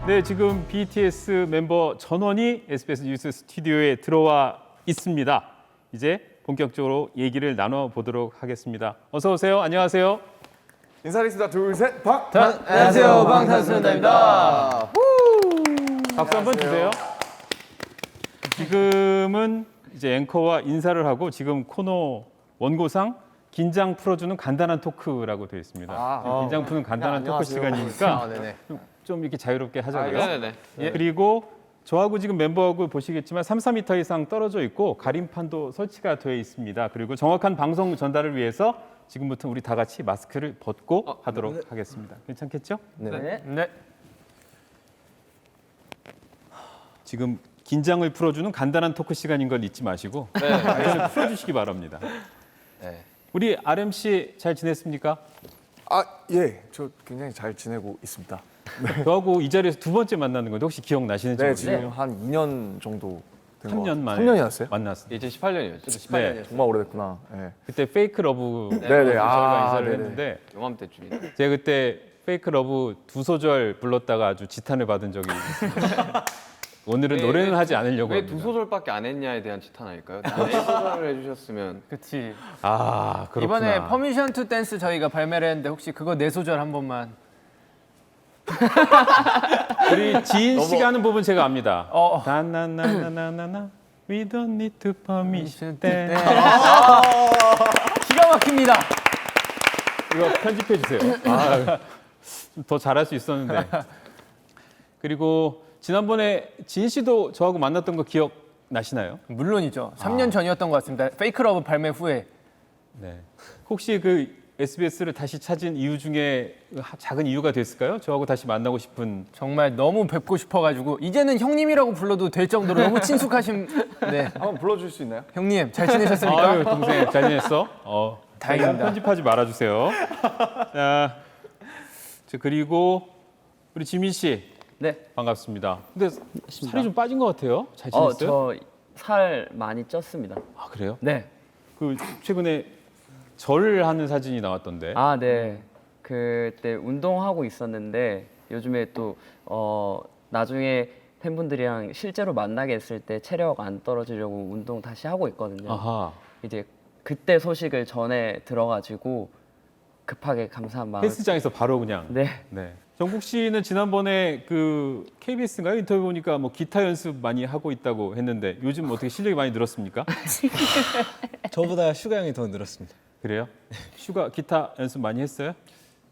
네, 지금 BTS 멤버 전원이 SBS 뉴스 스튜디오에 들어와 있습니다. 이제 본격적으로 얘기를 나눠보도록 하겠습니다. 어서 오세요. 안녕하세요. 인사드리겠습니다. 둘, 셋, 안녕하세요, 방탄소년단입니다. 박수 한번 주세요. 지금은 이제 앵커와 인사를 하고 지금 코너 원고상 긴장 풀어주는 간단한 토크라고 되어 있습니다. 긴장 푸는 간단한 토크 시간이니까 좀 이렇게 자유롭게 하자고요. 네네네. 예. 그리고 저하고 지금 멤버하고 보시겠지만 3m 이상 떨어져 있고 가림판도 설치가 되어 있습니다. 그리고 정확한 방송 전달을 위해서 지금부터 우리 다 같이 마스크를 벗고 하도록 하겠습니다. 괜찮겠죠? 네. 지금 긴장을 풀어주는 간단한 토크 시간인 걸 잊지 마시고 긴장을 풀어주시기 바랍니다. 네. 우리 RM 씨 잘 지냈습니까? 예, 저 굉장히 잘 지내고 있습니다. 저하고 이 자리에서 두 번째 만나는 건데 혹시 기억나시는지 네, 모르겠어요. 지금 한 2년 정도 된 것 3년 같아요. 만에 3년이었어요? 만났습니다. 2018년이었죠. 네. 정말 오래됐구나. 네. 그때 페이크 러브 네네. 저희가 인사를 네네. 했는데 요맘때쯤이다. 제가 그때 페이크 러브 2소절 불렀다가 아주 지탄을 받은 적이 있습니다. 오늘은 노래는 하지 않으려고 왜 합니다. 2소절밖에 안 했냐에 대한 지탄 아닐까요? 4소절을 해주셨으면. 그치. 아, 그렇구나. 이번에 퍼미션 투 댄스 저희가 발매를 했는데 혹시 그거 4소절 한 번만. 우리 지인 씨가 하는 부분 제가 압니다. 어. 나나나나나나 We don't need to permission 네. dance. 기가 막힙니다. 이거 편집해 주세요. 좀 더 잘할 수 있었는데. 그리고 지난번에 지인 씨도 저하고 만났던 거 기억 나시나요? 물론이죠. 3년 전이었던 것 같습니다. 페이크 러브 발매 후에. 네. 혹시 그 SBS를 다시 찾은 이유 중에 작은 이유가 됐을까요? 저하고 다시 만나고 싶은. 정말 너무 뵙고 싶어가지고 이제는 형님이라고 불러도 될 정도로 너무 친숙하신. 네. 한번 불러줄 수 있나요? 형님 잘 지내셨습니까? 아유, 동생 잘 지냈어? 다행입니다. 편집하지 말아주세요. 자, 그리고 우리 지민 씨. 네. 반갑습니다. 근데 살이 좀 빠진 것 같아요. 잘 지냈어요? 저 살 많이 쪘습니다. 아, 그래요? 네. 그 최근에 절을 하는 사진이 나왔던데. 네. 그때 운동하고 있었는데 요즘에 또 나중에 팬분들이랑 실제로 만나게 됐을 때 체력 안 떨어지려고 운동 다시 하고 있거든요. 아하. 이제 그때 소식을 전해 들어가지고 급하게 감사한 마음. 헬스장에서 바로 그냥. 네. 네. 정국 씨는 지난번에 그 KBS인가요? 인터뷰 보니까 뭐 기타 연습 많이 하고 있다고 했는데 요즘 어떻게 실력이 많이 늘었습니까? 저보다 슈가 형이 더 늘었습니다. 그래요? 슈가 기타 연습 많이 했어요?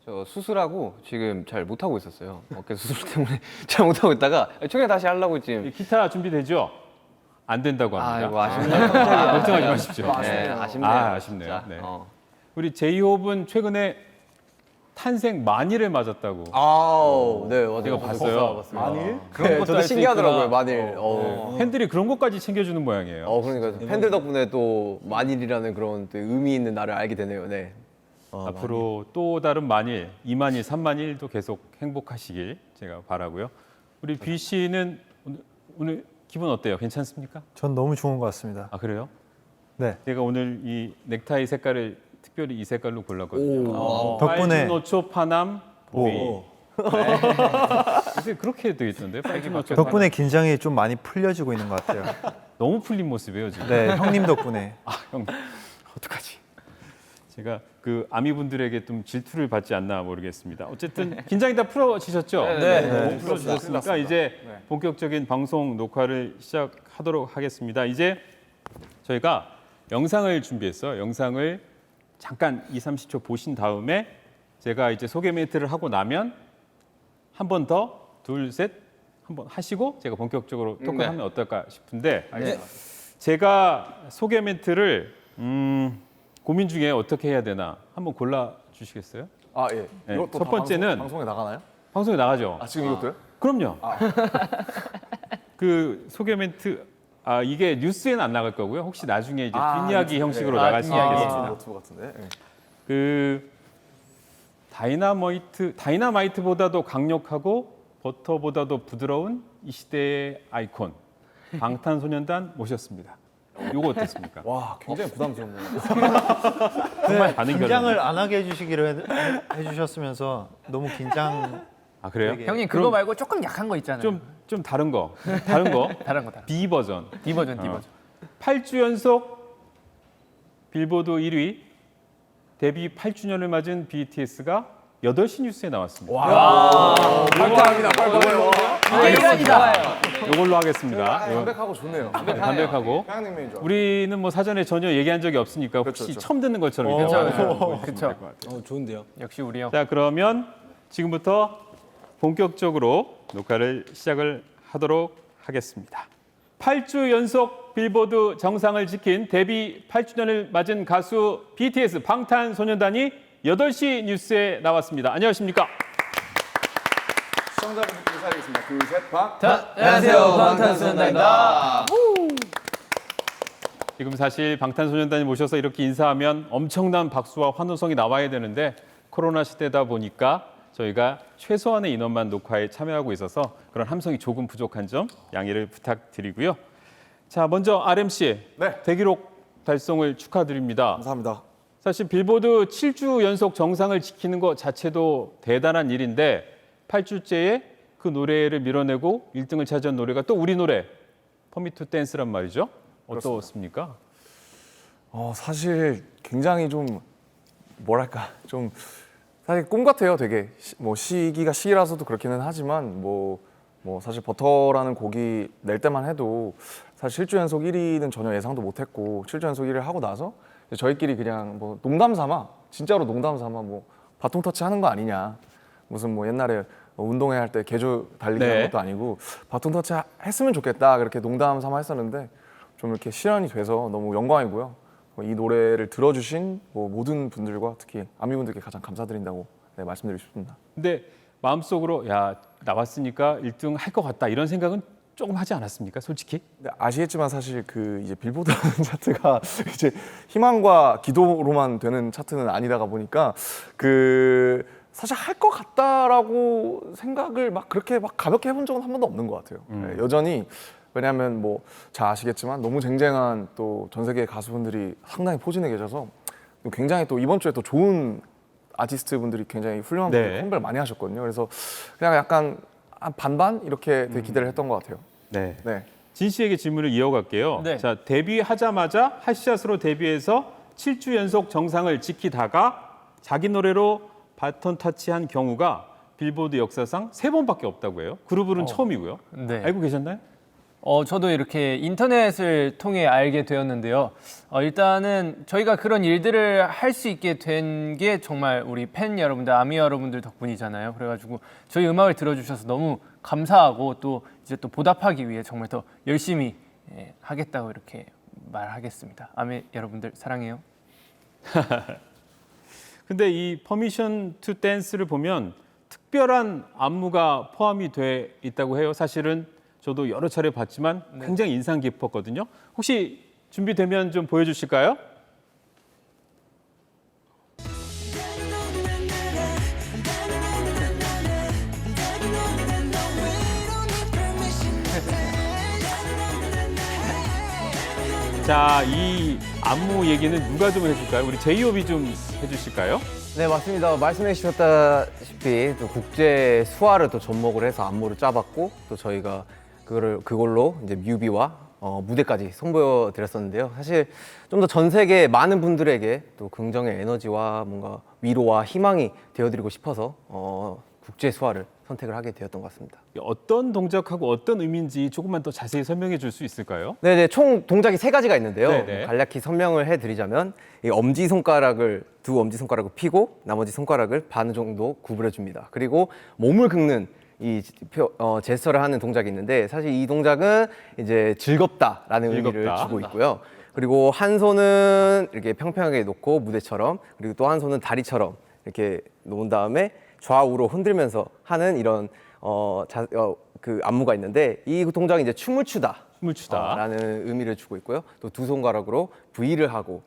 저 수술하고 지금 잘 못하고 있었어요. 어깨 수술 때문에 잘 못하고 있다가 최근에 다시 하려고 지금. 기타 준비되죠? 안 된다고 합니다. 아이고 아쉽네요. 걱정하지 마십시오. 네, 아쉽네요. 아쉽네요. 진짜. 네. 우리 제이홉은 최근에 탄생 만일을 맞았다고. 네, 맞아요. 제가 봤어요. 만일? 그런 것도 저도 할수 신기하더라고요, 있구나. 만일. 팬들이 그런 것까지 챙겨주는 모양이에요. 그러니까 팬들 덕분에 또 만일이라는 그런 또 의미 있는 날을 알게 되네요. 네. 앞으로 또 다른 만일, 2만일, 3만일도 계속 행복하시길 제가 바라고요. 우리 비 씨는 오늘 기분 어때요? 괜찮습니까? 전 너무 좋은 것 같습니다. 아, 그래요? 네. 제가 오늘 이 넥타이 색깔을 특별히 이 색깔로 골랐거든요. 덕분에 빨주노초 파남 보이. 요새 그렇게 되어 있던데. 빨주노초 덕분에 긴장이 좀 많이 풀려지고 있는 것 같아요. 너무 풀린 모습이에요 지금. 네, 형님 덕분에. 형, 어떡하지? 제가 그 아미분들에게 좀 질투를 받지 않나 모르겠습니다. 어쨌든 긴장이 다 풀어지셨죠? 네. 풀어지셨으니까 이제 본격적인 방송 녹화를 시작하도록 하겠습니다. 이제 저희가 영상을 준비했어요. 영상을 잠깐 20-30초 보신 다음에 제가 이제 소개 멘트를 하고 나면 한 번 더, 둘, 셋, 한번 하시고 제가 본격적으로 토크를 하면 어떨까 싶은데 제가 소개 멘트를 고민 중에 어떻게 해야 되나 한번 골라 주시겠어요? 예. 네, 이것도 첫 다 번째는 방송에 나가나요? 방송에 나가죠. 지금 이것도요? 그럼요. 그 소개 멘트 이게 뉴스에는 안 나갈 거고요. 혹시 나중에 이제 뒷이야기 형식으로 나갈 수 있겠습니다. 유튜브 같은데. 네. 그 다이나마이트보다도 강력하고 버터보다도 부드러운 이 시대의 아이콘 방탄소년단 모셨습니다. 요거 어떻습니까? 와, 굉장히 부담스럽네요. 정말 반응 긴장을 안 하게 해주시기로 해주셨으면서 너무 긴장. 아 그래요? 형님 그거 말고 조금 약한 거 있잖아요. 좀 다른 거 다른 거. B 버전. D 버전, D 버전. 8주 연속 빌보드 1위 데뷔 8주년을 맞은 BTS가 8시 뉴스에 나왔습니다. 감사합니다. 빨리. 이건이다. 이걸로 하겠습니다. 담백하고 좋네요. 담백하고 평양냉면인 줄 우리는 뭐 사전에 전혀 얘기한 적이 없으니까 혹시 그렇죠. 처음 듣는 것처럼 이렇게 그렇죠. 좋은데요. 역시 우리 형. 자 그러면 지금부터 본격적으로 녹화를 시작을 하도록 하겠습니다. 8주 연속 빌보드 정상을 지킨 데뷔 8주년을 맞은 가수 BTS 방탄소년단이 8시 뉴스에 나왔습니다. 안녕하십니까? 시청자분들께 인사드리겠습니다. 둘, 셋, 박. 안녕하세요, 방탄소년단입니다. 지금 사실 방탄소년단이 모셔서 이렇게 인사하면 엄청난 박수와 환호성이 나와야 되는데 코로나 시대다 보니까 저희가 최소한의 인원만 녹화에 참여하고 있어서 그런 함성이 조금 부족한 점 양해를 부탁드리고요. 자, 먼저 RMC 네. 대기록 달성을 축하드립니다. 감사합니다. 사실 빌보드 7주 연속 정상을 지키는 것 자체도 대단한 일인데 8주째에 그 노래를 밀어내고 1등을 차지한 노래가 또 우리 노래 퍼밋 투 댄스란 말이죠. 어떻습니까? 사실 굉장히 좀 뭐랄까 좀 사실 꿈 같아요. 되게 뭐 시기가 시기라서도 그렇기는 하지만 뭐 사실 버터라는 곡이 낼 때만 해도 사실 7주 연속 1위는 전혀 예상도 못했고 7주 연속 1위를 하고 나서 이제 저희끼리 그냥 뭐 농담 삼아 진짜로 농담 삼아 뭐 바통 터치 하는 거 아니냐 무슨 뭐 옛날에 운동회 할 때 개조 달리기 네. 하는 것도 아니고 바통 터치 했으면 좋겠다 그렇게 농담 삼아 했었는데 좀 이렇게 실현이 돼서 너무 영광이고요. 이 노래를 들어주신 뭐 모든 분들과 특히 아미분들께 가장 감사드린다고 말씀드리고 싶습니다. 근데 마음속으로 야 나왔으니까 1등 할 것 같다 이런 생각은 조금 하지 않았습니까? 솔직히? 근데 아시겠지만 사실 그 이제 빌보드라는 차트가 이제 희망과 기도로만 되는 차트는 아니다가 보니까 그 사실 할 것 같다라고 생각을 막 그렇게 막 가볍게 해본 적은 한 번도 없는 것 같아요. 네, 여전히 왜냐하면 뭐 잘 아시겠지만 너무 쟁쟁한 또 전 세계 가수분들이 상당히 포진해 계셔서 굉장히 또 이번 주에 또 좋은 아티스트 분들이 굉장히 훌륭한 분들 네. 컴백을 많이 하셨거든요. 그래서 그냥 약간 한 반반 이렇게 되게 기대를 했던 것 같아요. 네. 네. 진 씨에게 질문을 이어갈게요. 네. 자 데뷔하자마자 핫샷으로 데뷔해서 7주 연속 정상을 지키다가 자기 노래로 바톤 터치한 경우가 빌보드 역사상 3번밖에 없다고 해요. 그룹은 처음이고요. 네. 알고 계셨나요? 저도 이렇게 인터넷을 통해 알게 되었는데요. 일단은 저희가 그런 일들을 할 수 있게 된 게 정말 우리 팬 여러분들, 아미 여러분들 덕분이잖아요. 그래가지고 저희 음악을 들어주셔서 너무 감사하고 또 이제 또 보답하기 위해 정말 더 열심히 하겠다고 이렇게 말하겠습니다. 아미 여러분들 사랑해요. 근데 이 퍼미션 투 댄스를 보면 특별한 안무가 포함이 돼 있다고 해요. 사실은 저도 여러 차례 봤지만 굉장히 인상 깊었거든요. 혹시 준비되면 좀 보여주실까요? 자, 이 안무 얘기는 누가 좀 해줄까요? 우리 제이홉이 좀 해주실까요? 네, 맞습니다. 말씀해 주셨다시피 또 국제 수화를 또 접목을 해서 안무를 짜봤고 또 저희가 그걸로 이제 뮤비와 무대까지 선보여 드렸었는데요. 사실 좀 더 전 세계 많은 분들에게 또 긍정의 에너지와 뭔가 위로와 희망이 되어드리고 싶어서 국제 수화를 선택을 하게 되었던 것 같습니다. 어떤 동작하고 어떤 의미인지 조금만 더 자세히 설명해 줄 수 있을까요? 네네, 총 동작이 3가지가 있는데요. 네네. 간략히 설명을 해드리자면 이 엄지손가락을 두 엄지손가락을 펴고 나머지 손가락을 반 정도 구부려 줍니다. 그리고 몸을 긁는 이 제스처를 하는 동작이 있는데 사실 이 동작은 이제 즐겁다라는 의미를 즐겁다. 주고 있고요. 그리고 한 손은 이렇게 평평하게 놓고 무대처럼 그리고 또 한 손은 다리처럼 이렇게 놓은 다음에 좌우로 흔들면서 하는 이런 그 안무가 있는데 이 동작이 이제 춤을 추다. 춤을 추다. 라는 의미를 주고 있고요. 또 두 손가락으로 V를 하고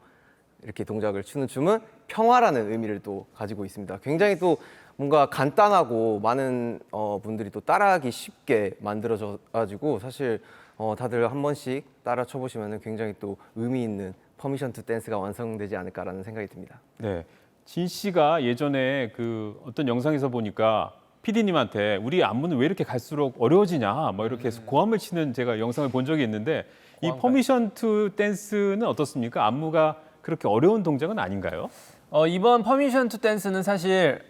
이렇게 동작을 추는 춤은 평화라는 의미를 또 가지고 있습니다. 굉장히 또 뭔가 간단하고 많은 분들이 또 따라하기 쉽게 만들어져 가지고 사실 다들 한 번씩 따라 쳐보시면 굉장히 또 의미 있는 퍼미션 투 댄스가 완성되지 않을까라는 생각이 듭니다. 네. 진 씨가 예전에 그 어떤 영상에서 보니까 PD님한테 우리 안무는 왜 이렇게 갈수록 어려워지냐 뭐 이렇게 해서 고함을 치는 제가 영상을 본 적이 있는데 이 퍼미션 투 댄스는 어떻습니까? 안무가 그렇게 어려운 동작은 아닌가요? 이번 퍼미션 투 댄스는 사실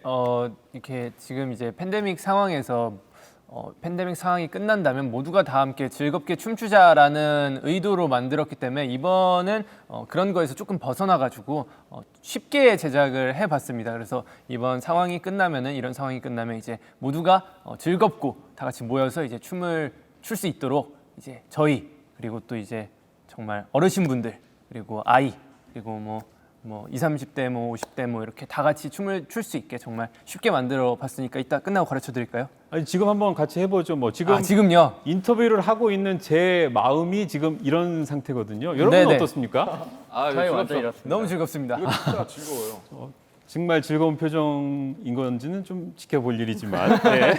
이렇게 지금 이제 팬데믹 상황에서 팬데믹 상황이 끝난다면 모두가 다 함께 즐겁게 춤추자라는 의도로 만들었기 때문에 이번은 그런 거에서 조금 벗어나가지고 쉽게 제작을 해봤습니다. 그래서 이번 상황이 끝나면은 이런 상황이 끝나면 이제 모두가 즐겁고 다 같이 모여서 이제 춤을 출 수 있도록 이제 저희 그리고 또 이제 정말 어르신분들 그리고 아이 그리고 뭐 20, 30대, 뭐 50대 뭐 이렇게 다 같이 춤을 출 수 있게 정말 쉽게 만들어 봤으니까 이따 끝나고 가르쳐 드릴까요? 아니 지금 한번 같이 해보죠. 뭐 지금 지금요? 인터뷰를 하고 있는 제 마음이 지금 이런 상태거든요. 여러분은 네네. 어떻습니까? 저희 완전 이렇습니다. 너무 즐겁습니다. 정말 즐거운 표정인 건지는 좀 지켜볼 일이지만. 네.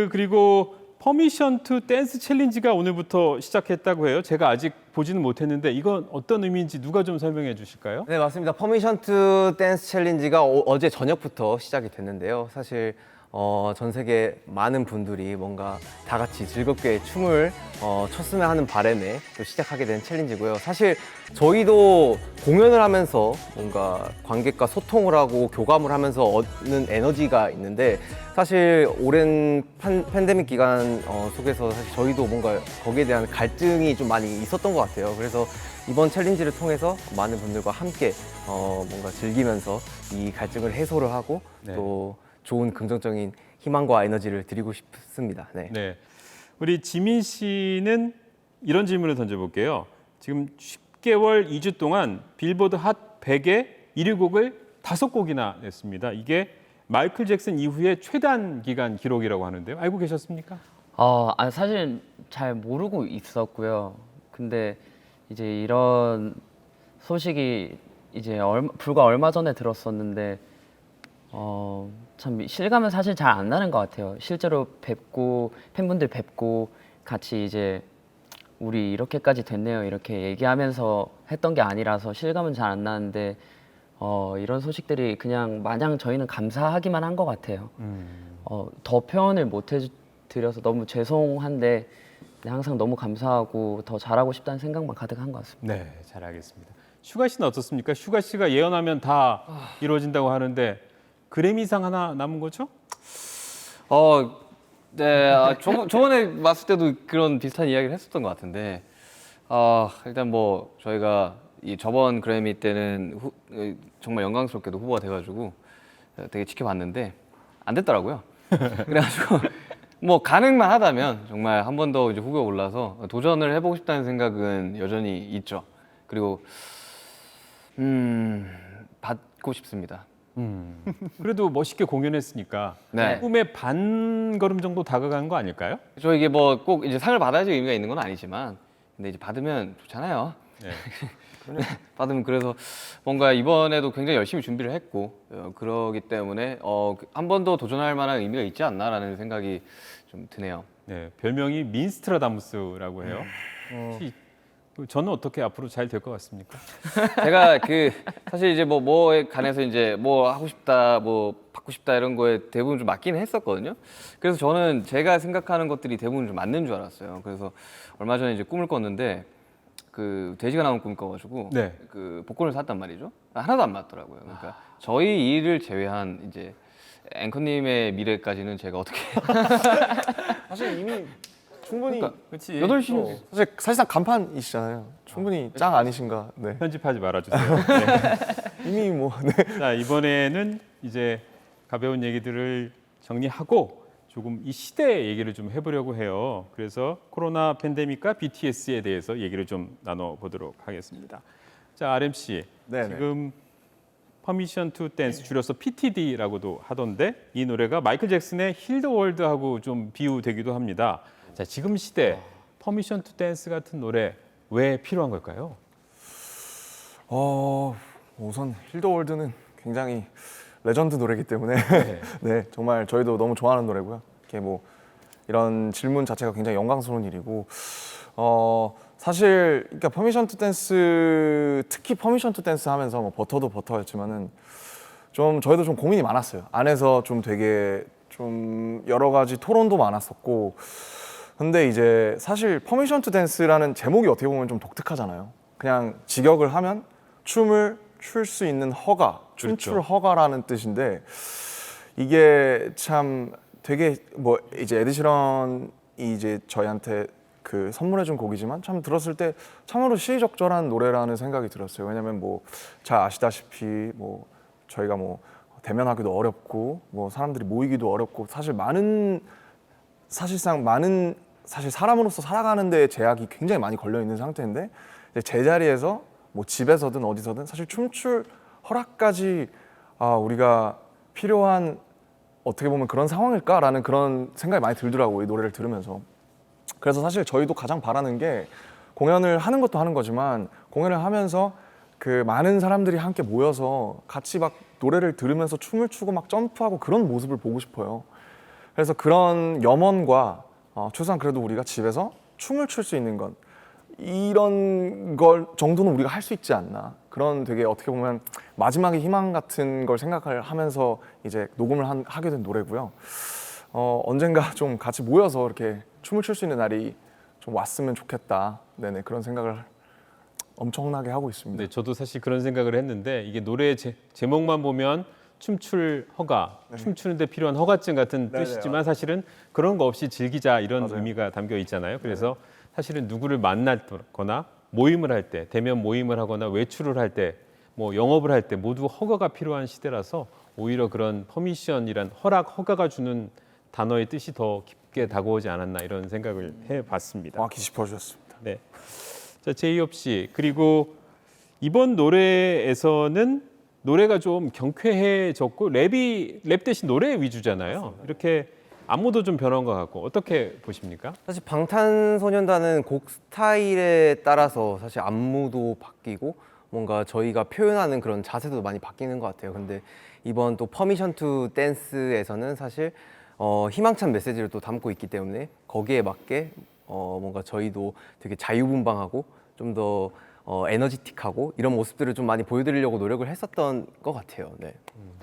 그리고 퍼미션 투 댄스 챌린지가 오늘부터 시작했다고 해요. 제가 아직 보지는 못했는데 이건 어떤 의미인지 누가 좀 설명해 주실까요? 네, 맞습니다. 퍼미션 투 댄스 챌린지가 어제 저녁부터 시작이 됐는데요. 사실 전 세계 많은 분들이 뭔가 다 같이 즐겁게 춤을 췄으면 하는 바람에 또 시작하게 된 챌린지고요. 사실 저희도 공연을 하면서 뭔가 관객과 소통을 하고 교감을 하면서 얻는 에너지가 있는데 사실 오랜 팬데믹 기간 속에서 사실 저희도 뭔가 거기에 대한 갈등이 좀 많이 있었던 것 같아요. 그래서 이번 챌린지를 통해서 많은 분들과 함께 뭔가 즐기면서 이 갈등을 해소를 하고 네. 또 좋은 긍정적인 희망과 에너지를 드리고 싶습니다. 네. 네. 우리 지민 씨는 이런 질문을 던져볼게요. 지금 10개월 2주 동안 빌보드 핫 100에 1위 곡을 5곡이나 냈습니다. 이게 마이클 잭슨 이후에 최단 기간 기록이라고 하는데요. 알고 계셨습니까? 사실 잘 모르고 있었고요. 근데 이제 이런 소식이 이제 불과 얼마 전에 들었었는데 참 실감은 사실 잘 안 나는 것 같아요. 실제로 뵙고 팬분들 뵙고 같이 이제 우리 이렇게까지 됐네요 이렇게 얘기하면서 했던 게 아니라서 실감은 잘 안 나는데 이런 소식들이 그냥 마냥 저희는 감사하기만 한 것 같아요. 더 표현을 못 해드려서 너무 죄송한데 항상 너무 감사하고 더 잘하고 싶다는 생각만 가득한 것 같습니다. 네, 잘 알겠습니다. 슈가 씨는 어떻습니까? 슈가 씨가 예언하면 다 이루어진다고 하는데 그래미상 하나 남은 거죠? 네, 저번에 봤을 때도 그런 비슷한 이야기를 했었던 것 같은데, 일단 뭐 저희가 이 저번 그래미 때는 정말 영광스럽게도 후보가 돼가지고 되게 지켜봤는데 안 됐더라고요. 그래가지고 뭐 가능만 하다면 정말 한 번 더 이제 후보에 올라서 도전을 해보고 싶다는 생각은 여전히 있죠. 그리고 받고 싶습니다. 그래도 멋있게 공연했으니까 네. 꿈의 반 걸음 정도 다가간 거 아닐까요? 저 이게 뭐 꼭 이제 상을 받아야지 의미가 있는 건 아니지만, 근데 이제 받으면 좋잖아요. 네. 받으면 그래서 뭔가 이번에도 굉장히 열심히 준비를 했고 그러기 때문에 한 번 더 도전할 만한 의미가 있지 않나라는 생각이 좀 드네요. 네, 별명이 민스트라다무스라고 해요. 혹시 저는 어떻게 앞으로 잘 될 것 같습니까? 제가 사실 이제 뭐에 관해서 이제 뭐 하고 싶다, 뭐 받고 싶다 이런 거에 대부분 좀 맞기는 했었거든요. 그래서 저는 제가 생각하는 것들이 대부분 좀 맞는 줄 알았어요. 그래서 얼마 전에 이제 꿈을 꿨는데 그 돼지가 나온 꿈을 꿔가지고 네. 그 복권을 샀단 말이죠. 하나도 안 맞더라고요. 그러니까 저희 일을 제외한 이제 앵커님의 미래까지는 제가 어떻게 사실 이미 충분히 그렇지. 8시 사실 사실상 간판이시잖아요. 충분히 짱 아니신가. 네. 편집하지 말아주세요. 네. 이미 뭐 네. 자, 이번에는 이제 가벼운 얘기들을 정리하고 조금 이 시대 얘기를 좀 해보려고 해요. 그래서 코로나 팬데믹과 BTS에 대해서 얘기를 좀 나눠보도록 하겠습니다. 자, RMC, 네네. 지금 퍼미션 투 댄스 줄여서 PTD라고도 하던데 이 노래가 마이클 잭슨의 힐 더 월드하고 좀 비유되기도 합니다. 자, 지금 시대 퍼미션 투 댄스 같은 노래 왜 필요한 걸까요? 우선 힐더 월드는 굉장히 레전드 노래이기 때문에 네, 정말 저희도 너무 좋아하는 노래고요. 이렇게 뭐 이런 질문 자체가 굉장히 영광스러운 일이고 사실 그러니까 퍼미션 투 댄스 특히 퍼미션 투 댄스 하면서 뭐 버터도 버터였지만은 좀 저희도 좀 고민이 많았어요. 안에서 좀 되게 좀 여러 가지 토론도 많았었고 근데 이제 사실 퍼미션 투 댄스라는 제목이 어떻게 보면 좀 독특하잖아요. 그냥 직역을 하면 춤을 출 수 있는 허가, 춤출 허가라는 뜻인데 이게 참 되게 뭐 이제 에드시런이 이제 저희한테 그 선물해준 곡이지만 참 들었을 때 참으로 시의적절한 노래라는 생각이 들었어요. 왜냐면 뭐 잘 아시다시피 뭐 저희가 뭐 대면하기도 어렵고 뭐 사람들이 모이기도 어렵고 사실상 많은 사람으로서 살아가는 데 제약이 굉장히 많이 걸려 있는 상태인데 이제 제자리에서 뭐 집에서든 어디서든 사실 춤출 허락까지 우리가 필요한 어떻게 보면 그런 상황일까라는 그런 생각이 많이 들더라고요. 이 노래를 들으면서. 그래서 사실 저희도 가장 바라는 게 공연을 하는 것도 하는 거지만 공연을 하면서 그 많은 사람들이 함께 모여서 같이 막 노래를 들으면서 춤을 추고 막 점프하고 그런 모습을 보고 싶어요. 그래서 그런 염원과 최소한 그래도 우리가 집에서 춤을 출 수 있는 건 이런 걸 정도는 우리가 할 수 있지 않나. 그런 되게 어떻게 보면 마지막의 희망 같은 걸 생각을 하면서 이제 녹음을 하게 된 노래고요. 언젠가 좀 같이 모여서 이렇게 춤을 출 수 있는 날이 좀 왔으면 좋겠다. 네네, 그런 생각을 엄청나게 하고 있습니다. 네, 저도 사실 그런 생각을 했는데 이게 노래 제목만 보면 춤출 허가, 춤추는데 필요한 허가증 같은 뜻이지만 사실은 그런 거 없이 즐기자 이런 의미가 담겨 있잖아요. 그래서 사실은 누구를 만나거나 모임을 할 때, 대면 모임을 하거나 외출을 할 때, 뭐 영업을 할 때 모두 허가가 필요한 시대라서 오히려 그런 퍼미션이란 허가가 주는 단어의 뜻이 더 깊게 다가오지 않았나 이런 생각을 해봤습니다. 정확히 짚어주셨습니다. 네. 자, 제이홉 씨, 그리고 이번 노래에서는 노래가 좀 경쾌해졌고 랩 대신 노래 위주잖아요. 이렇게 안무도 좀 변한 것 같고 어떻게 보십니까? 사실 방탄소년단은 곡 스타일에 따라서 사실 안무도 바뀌고 뭔가 저희가 표현하는 그런 자세도 많이 바뀌는 것 같아요. 근데 이번 또 퍼미션 투 댄스에서는 사실 희망찬 메시지를 또 담고 있기 때문에 거기에 맞게 뭔가 저희도 되게 자유분방하고 좀 더 에너지틱하고 이런 모습들을 좀 많이 보여드리려고 노력을 했었던 것 같아요. 네.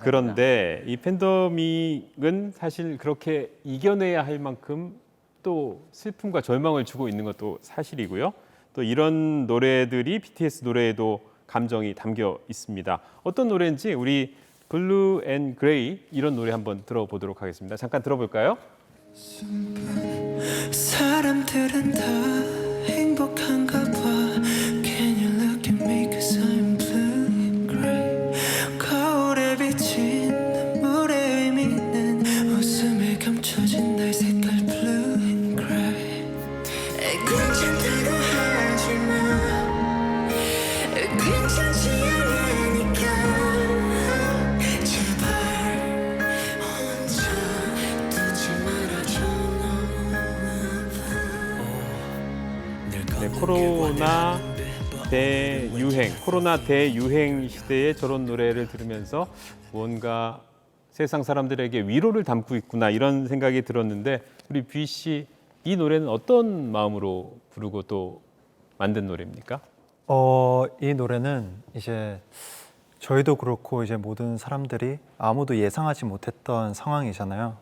그런데 이 팬데믹은 사실 그렇게 이겨내야 할 만큼 또 슬픔과 절망을 주고 있는 것도 사실이고요. 또 이런 노래들이 BTS 노래에도 감정이 담겨 있습니다. 어떤 노래인지 우리 블루 앤 그레이 이런 노래 한번 들어보도록 하겠습니다. 잠깐 들어볼까요? 사람들은 다 행복한가 봐. Can you look at me cause I'm blue and gray. 거울에 비친 눈물의 의미는 웃음에 감춰진 날 색깔 blue and gray. 괜찮다고 하지마. 괜찮지 않으니까 제발 혼자 두지 말아줘. 네, 코로나 대유행 시대에 저런 노래를 들으면서 뭔가 세상 사람들에게 위로를 담고 있구나 이런 생각이 들었는데 우리 뷔 씨, 이 노래는 어떤 마음으로 부르고 또 만든 노래입니까? 이 노래는 이제 저희도 그렇고 이제 모든 사람들이 아무도 예상하지 못했던 상황이잖아요.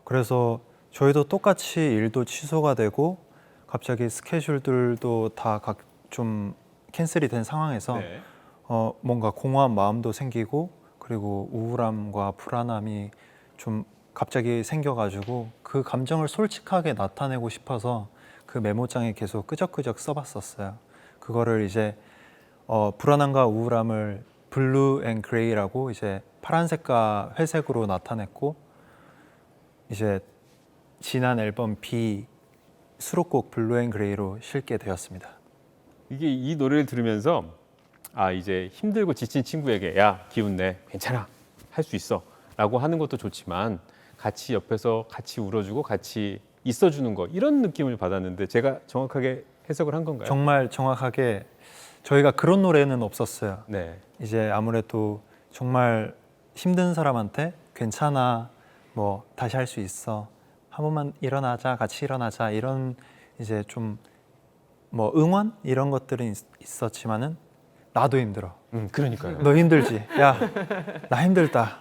그래서 저희도 똑같이 일도 취소가 되고 갑자기 스케줄들도 다 좀 캔슬이 된 상황에서 네. 뭔가 공허한 마음도 생기고 그리고 우울함과 불안함이 좀 갑자기 생겨가지고 그 감정을 솔직하게 나타내고 싶어서 그 메모장에 계속 끄적끄적 써봤었어요. 그거를 이제 불안함과 우울함을 블루 앤 그레이라고 이제 파란색과 회색으로 나타냈고 이제 지난 앨범 B 수록곡 블루 앤 그레이로 실게 되었습니다. 이게 이 노래를 들으면서 이제 힘들고 지친 친구에게 야, 기운 내, 괜찮아, 할 수 있어 라고 하는 것도 좋지만 같이 옆에서 같이 울어주고 같이 있어주는 거 이런 느낌을 받았는데 제가 정확하게 해석을 한 건가요? 정말 정확하게 저희가 그런 노래는 없었어요. 네. 이제 아무래도 정말 힘든 사람한테 괜찮아, 뭐 다시 할 수 있어, 한 번만 일어나자, 같이 일어나자, 이런 이제 좀 뭐 응원 이런 것들은 있었지만은 나도 힘들어. 그러니까요. 너 힘들지? 야, 나 힘들다.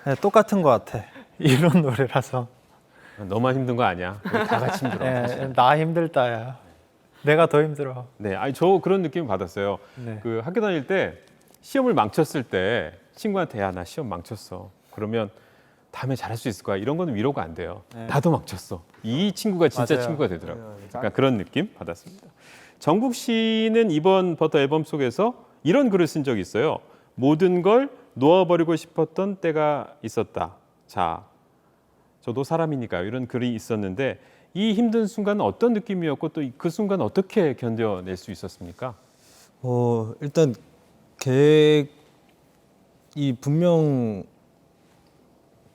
야, 똑같은 것 같아. 이런 노래라서. 너만 힘든 거 아니야. 우리 다 같이 힘들어. 예, 나 힘들다야. 내가 더 힘들어. 네, 아니 저 그런 느낌 받았어요. 네. 그 학교 다닐 때 시험을 망쳤을 때 친구한테 야, 나 시험 망쳤어. 그러면 다음에 잘할 수 있을 거야. 이런 거는 위로가 안 돼요. 나도 망쳤어. 이 친구가 진짜 맞아요. 친구가 되더라고요. 약간 그런 느낌 받았습니다. 정국 씨는 이번 버터 앨범 속에서 이런 글을 쓴 적이 있어요. 모든 걸 놓아버리고 싶었던 때가 있었다. 자, 저도 사람이니까요. 이런 글이 있었는데 이 힘든 순간은 어떤 느낌이었고 또 그 순간 어떻게 견뎌낼 수 있었습니까? 일단 계획이 분명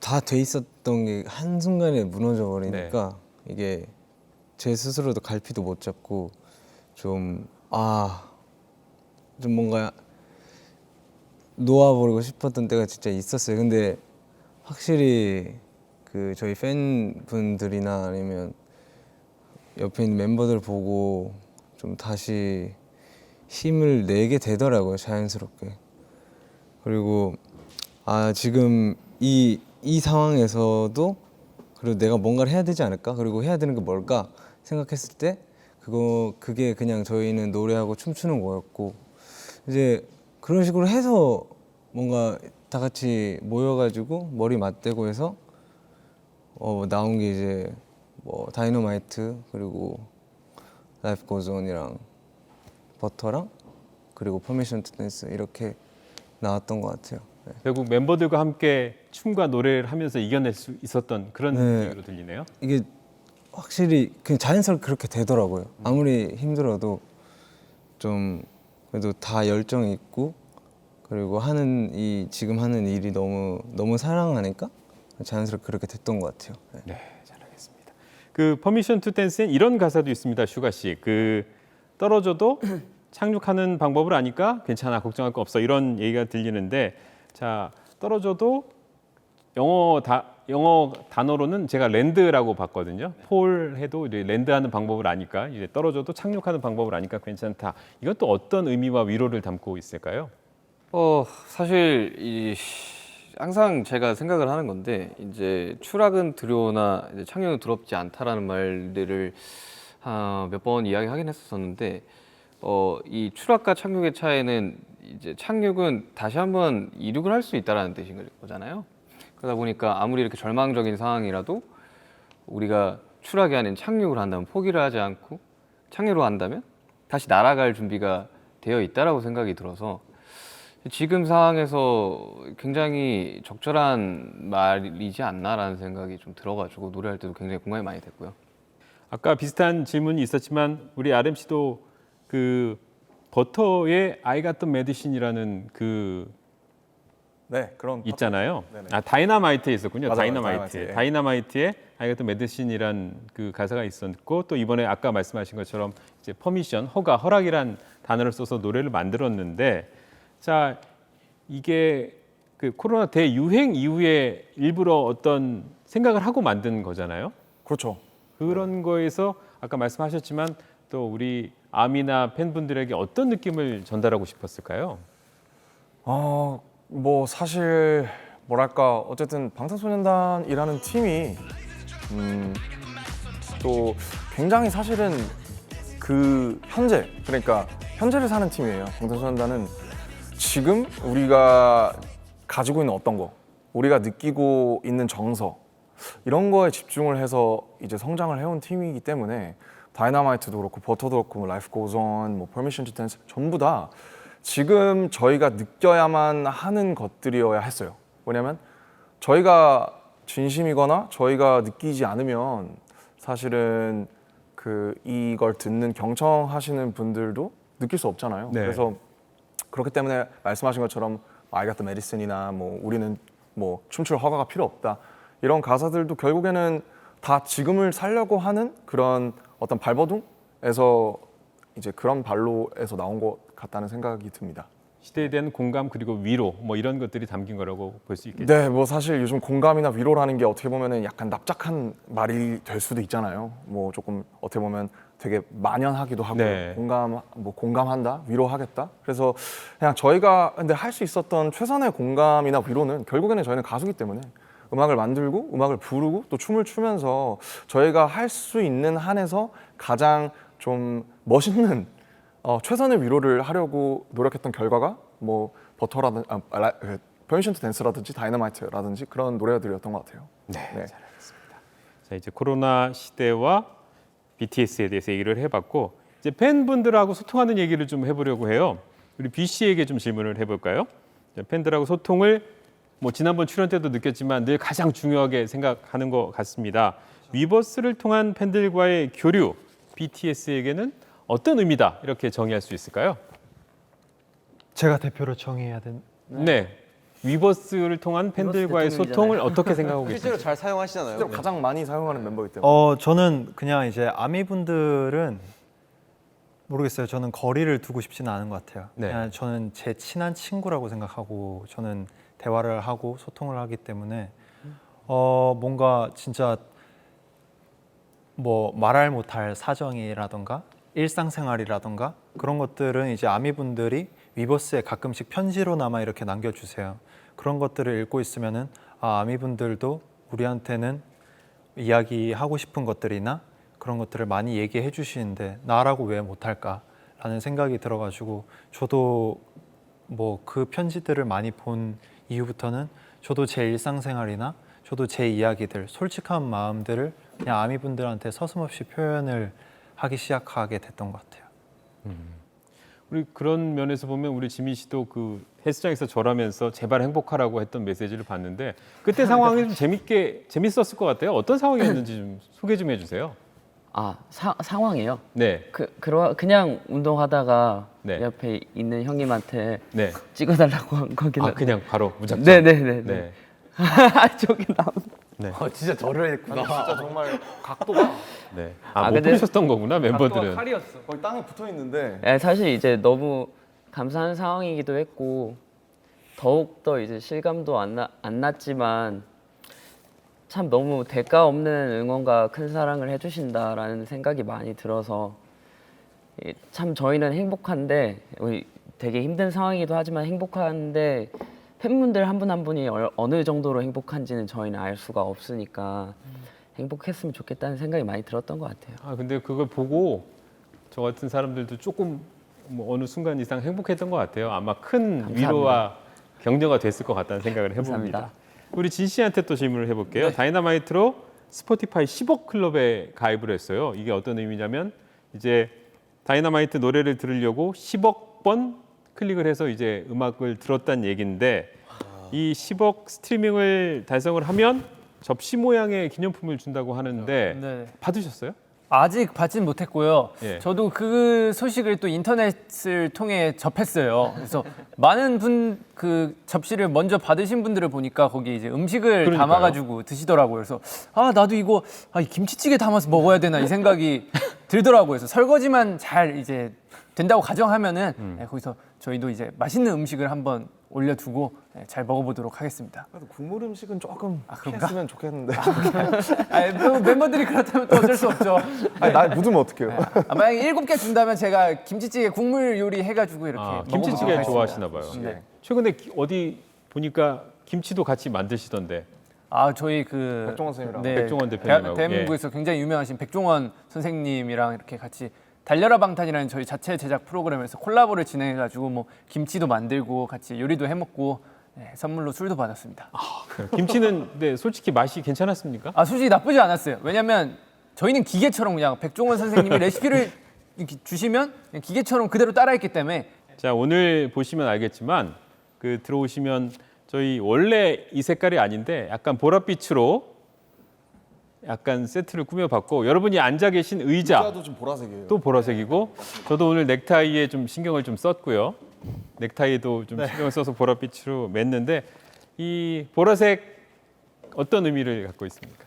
다 돼 있었던 게 한순간에 무너져 버리니까 이게 제 스스로도 갈피도 못 잡고 좀 뭔가 놓아버리고 싶었던 때가 진짜 있었어요. 근데 확실히 그 저희 팬분들이나 아니면 옆에 있는 멤버들 보고 좀 다시 힘을 내게 되더라고요, 자연스럽게. 그리고 지금 이 상황에서도 그리고 내가 뭔가를 해야 되지 않을까? 그리고 해야 되는 게 뭘까? 생각했을 때 그게 그냥 저희는 노래하고 춤추는 거였고 이제 그런 식으로 해서 뭔가 다 같이 모여가지고 머리 맞대고 해서 나온 게 이제 뭐 다이너마이트 그리고 라이프 고즈 온이랑 버터랑 그리고 퍼미션 투 댄스 이렇게 나왔던 것 같아요. 네. 결국 멤버들과 함께 춤과 노래를 하면서 이겨낼 수 있었던 그런 네. 느낌으로 들리네요. 이게 확실히 그냥 자연스럽게 그렇게 되더라고요. 아무리 힘들어도 좀 그래도 다 열정이 있고 그리고 지금 하는 일이 너무 사랑하니까 자연스럽게 그렇게 됐던 것 같아요. 네. 네, 잘 알겠습니다. 그 퍼미션 투 댄스엔 이런 가사도 있습니다, 슈가 씨. 그 떨어져도 착륙하는 방법을 아니까 괜찮아, 걱정할 거 없어, 이런 얘기가 들리는데, 자, 떨어져도 영어 단어로는 제가 랜드라고 봤거든요. 폴 해도 이제 랜드하는 방법을 아니까, 이제 떨어져도 착륙하는 방법을 아니까 괜찮다. 이건 또 어떤 의미와 위로를 담고 있을까요? 사실 항상 제가 생각을 하는 건데 이제 추락은 두려우나 이제 착륙은 두렵지 않다라는 말들을 몇 번 이야기하긴 했었는데 이 추락과 착륙의 차이는 이제 착륙은 다시 한번 이륙을 할 수 있다라는 뜻인 거잖아요. 그러다 보니까 아무리 이렇게 절망적인 상황이라도 우리가 추락이 아닌 착륙을 한다면 포기를 하지 않고 착륙을 한다면 다시 날아갈 준비가 되어 있다라고 생각이 들어서 지금 상황에서 굉장히 적절한 말이지 않나라는 생각이 좀 들어가지고 노래할 때도 굉장히 공감이 많이 됐고요. 아까 비슷한 질문이 있었지만 우리 RM 씨도 그 버터의 I Got the Medicine이라는 그 네, 그런 있잖아요. 네네. 다이너마이트에 있었군요. 맞아요, 다이너마이트에. 예. 다이너마이트에 I Got the Medicine이란 그 가사가 있었고 또 이번에 아까 말씀하신 것처럼 이제 퍼미션, 허락이란 단어를 써서 노래를 만들었는데, 자, 이게 그 코로나 대유행 이후에 일부러 어떤 생각을 하고 만든 거잖아요. 그렇죠. 그런 거에서 아까 말씀하셨지만 또 우리 아미나 팬분들에게 어떤 느낌을 전달하고 싶었을까요? 뭐 사실 뭐랄까 어쨌든 방탄소년단이라는 팀이 또 굉장히 사실은 그 그러니까 현재를 사는 팀이에요. 방탄소년단은 지금 우리가 가지고 있는 어떤 거, 우리가 느끼고 있는 정서 이런 거에 집중을 해서 이제 성장을 해온 팀이기 때문에 다이너마이트도 그렇고 버터도 그렇고 라이프 고즈 온, 뭐 퍼미션 투 댄스 전부 다 지금 저희가 느껴야만 하는 것들이어야 했어요. 왜냐면 저희가 진심이거나 저희가 느끼지 않으면 사실은 이걸 듣는 경청하시는 분들도 느낄 수 없잖아요. 네. 그래서 그렇기 때문에 말씀하신 것처럼 I got the medicine이나 뭐 우리는 뭐 춤출 허가가 필요 없다 이런 가사들도 결국에는 다 지금을 살려고 하는 그런 어떤 발버둥에서 이제 그런 발로에서 나온 것 같다는 생각이 듭니다. 시대에 대한 공감 그리고 위로 뭐 이런 것들이 담긴 거라고 볼 수 있겠죠. 네, 뭐 사실 요즘 공감이나 위로라는 게 어떻게 보면은 약간 납작한 말이 될 수도 있잖아요. 뭐 조금 어떻게 보면 되게 만연하기도 하고 네. 공감한다, 위로하겠다. 그래서 그냥 저희가 근데 할 수 있었던 최선의 공감이나 위로는 결국에는 저희는 가수기 때문에 음악을 만들고 음악을 부르고 또 춤을 추면서 저희가 할 수 있는 한에서 가장 좀 멋있는 최선의 위로를 하려고 노력했던 결과가 뭐 버터라든지 퍼미션 투 댄스라든지 다이너마이트라든지 그런 노래들이었던 것 같아요. 네. 자, 이제 코로나 시대와 BTS에 대해서 얘기를 해봤고 이제 팬분들하고 소통하는 얘기를 좀 해보려고 해요. 우리 B 씨에게 좀 질문을 해볼까요? 팬들하고 소통을 뭐 지난번 출연 때도 느꼈지만 늘 가장 중요하게 생각하는 것 같습니다. 위버스를 통한 팬들과의 교류, BTS에게는 어떤 의미다 이렇게 정의할 수 있을까요? 제가 대표로 정의해야 되는. 네. 위버스를 통한 팬들과의 소통을 어떻게 생각하고 실제로 계십니까? 잘 사용하시잖아요. 실제로 가장 많이 사용하는 멤버이기 때문에. 저는 그냥 이제 아미분들은 모르겠어요. 저는 거리를 두고 싶지는 않은 것 같아요. 네. 그냥 저는 제 친한 친구라고 생각하고 저는 대화를 하고 소통을 하기 때문에 뭔가 진짜 뭐 말할 못할 사정이라던가 일상생활이라던가 그런 것들은 이제 아미분들이 위버스에 가끔씩 편지로나마 이렇게 남겨주세요. 그런 것들을 읽고 있으면은 아미분들도 우리한테는 이야기하고 싶은 것들이나 그런 것들을 많이 얘기해 주시는데 나라고 왜 못할까라는 생각이 들어가지고 저도 뭐 그 편지들을 많이 본 이후부터는 저도 제 일상생활이나 저도 제 이야기들 솔직한 마음들을 그냥 아미분들한테 서슴없이 표현을 하기 시작하게 됐던 것 같아요. 우리 그런 면에서 보면 우리 지민 씨도 그 헬스장에서 절하면서 제발 행복하라고 했던 메시지를 봤는데 그때 상황이 좀 재밌었을 것 같아요. 어떤 상황이었는지 좀 소개 좀 해주세요. 상황이에요. 네. 그냥 운동하다가 네. 옆에 있는 형님한테 네. 찍어달라고 한 거긴 한데. 그냥 바로 무작정. 네네네. 네. 저기 나온. 네. 진짜 저를 했구나. 진짜 정말 각도가 네. 아, 못 근데- 부르셨던 거구나 멤버들은. 거의 땅에 붙어 있는데 네, 사실 이제 너무 감사한 상황이기도 했고 더욱 더 이제 실감도 안 났지만 참 너무 대가 없는 응원과 큰 사랑을 해주신다라는 생각이 많이 들어서 참 저희는 행복한데 되게 힘든 상황이기도 하지만 행복한데 팬분들 한 분 한 분이 어느 정도로 행복한지는 저희는 알 수가 없으니까 행복했으면 좋겠다는 생각이 많이 들었던 것 같아요. 근데 그걸 보고 저 같은 사람들도 조금 뭐 어느 순간 이상 행복했던 것 같아요. 아마 큰 감사합니다. 위로와 격려가 됐을 것 같다는 생각을 해봅니다. 감사합니다. 우리 진 씨한테 또 질문을 해볼게요. 다이너마이트로 스포티파이 10억 클럽에 가입을 했어요. 이게 어떤 의미냐면 이제 다이너마이트 노래를 들으려고 10억 번 클릭을 해서 이제 음악을 들었다는 얘기인데 이 10억 스트리밍을 달성을 하면 접시 모양의 기념품을 준다고 하는데 네. 받으셨어요? 아직 받진 못했고요. 예. 저도 그 소식을 또 인터넷을 통해 접했어요. 그래서 많은 그 접시를 먼저 받으신 분들을 보니까 거기 이제 음식을 그러니까요. 담아가지고 드시더라고요. 그래서 나도 이거 이 김치찌개 담아서 먹어야 되나 이 생각이 들더라고요. 그래서 설거지만 잘 이제 된다고 가정하면은 거기서 저희도 이제 맛있는 음식을 한번 올려두고 잘 먹어보도록 하겠습니다. 그래도 국물 음식은 조금 그런가? 피했으면 좋겠는데. 또 멤버들이 그렇다면 또 어쩔 수 없죠. 아니, 날 묻으면 어떡해요? 만약에 7개 준다면 제가 김치찌개 국물 요리 해가지고 이렇게 먹어보도록 김치찌개 하겠습니다. 좋아하시나 봐요. 네. 최근에 어디 보니까 김치도 같이 만드시던데. 저희 그 백종원 선생님이랑. 백종원 대표님하고, 대한민국에서 굉장히 유명하신 백종원 선생님이랑 이렇게 같이 달려라 방탄이라는 저희 자체 제작 프로그램에서 콜라보를 진행해가지고 뭐 김치도 만들고 같이 요리도 해먹고 선물로 술도 받았습니다. 김치는 네, 솔직히 맛이 괜찮았습니까? 솔직히 나쁘지 않았어요. 왜냐면 저희는 기계처럼 그냥 백종원 선생님이 레시피를 이렇게 주시면 그냥 기계처럼 그대로 따라했기 때문에 자, 오늘 보시면 알겠지만 그 들어오시면 저희 원래 이 색깔이 아닌데 약간 보랏빛으로 약간 세트를 꾸며봤고 여러분이 앉아 계신 의자도 좀 보라색이에요. 또 보라색이고 저도 오늘 넥타이에 좀 신경을 좀 썼고요. 넥타이도 좀 신경을 써서 보랏빛으로 맸는데 이 보라색 어떤 의미를 갖고 있습니까?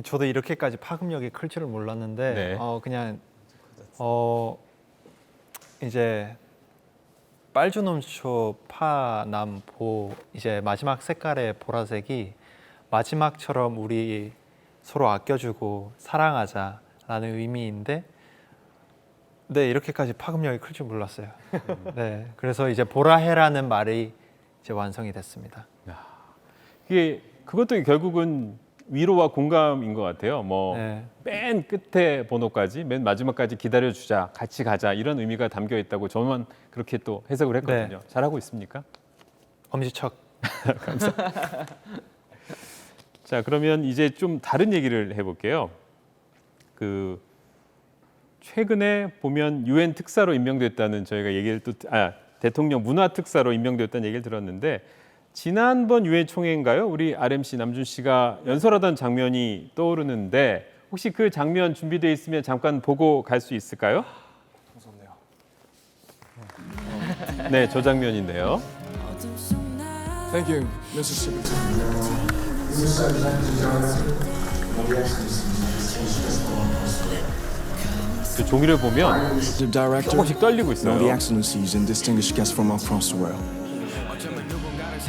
저도 이렇게까지 파급력이 클 줄은 몰랐는데 네. 그냥 이제 빨주노초 파남보 이제 마지막 색깔의 보라색이 마지막처럼 우리 서로 아껴주고 사랑하자라는 의미인데 네 이렇게까지 파급력이 클 줄 몰랐어요. 네 그래서 이제 보라해라는 말이 이제 완성이 됐습니다. 이게 그것도 결국은 위로와 공감인 것 같아요. 뭐 맨 네. 끝에 번호까지 맨 마지막까지 기다려주자, 같이 가자 이런 의미가 담겨 있다고 저만 그렇게 또 해석을 했거든요. 잘하고 있습니까? 엄지척. 자 그러면 이제 좀 다른 얘기를 해볼게요. 그 최근에 보면 유엔 특사로 임명됐다는 저희가 얘기를 또 대통령 문화 특사로 임명됐다는 얘기를 들었는데 지난번 유엔 총회인가요? 우리 RMC 남준 씨가 연설하던 장면이 떠오르는데 혹시 그 장면 준비되어 있으면 잠깐 보고 갈 수 있을까요? 무섭네요. 네, 저 장면인데요. Thank you, Mississippi. 그 종이를 보면 The director, 조금씩 떨리고 all the 있어요. excellencies and distinguished guests from across the world.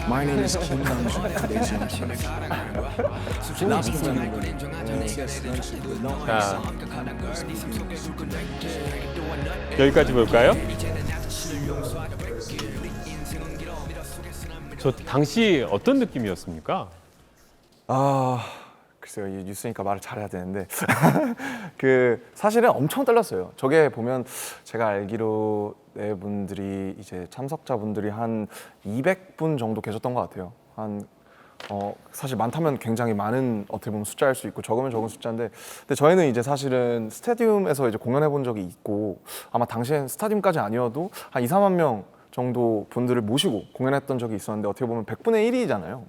My name is Kim Namjoon, today's young king. 자, 여기까지 볼까요? 저 당시 어떤 느낌이었습니까? 글쎄요, 이 뉴스니까 말을 잘해야 되는데 그 사실은 엄청 떨렸어요. 저게 보면 제가 알기로 네 분들이 이제 참석자분들이 한 200분 정도 계셨던 것 같아요. 사실 많다면 굉장히 많은 어떻게 보면 숫자일 수 있고 적으면 적은 숫자인데, 근데 저희는 이제 사실은 스타디움에서 이제 공연해 본 적이 있고 아마 당시엔 스타디움까지 아니어도 한 2, 3만 명 정도 분들을 모시고 공연했던 적이 있었는데 어떻게 보면 100분의 1이잖아요.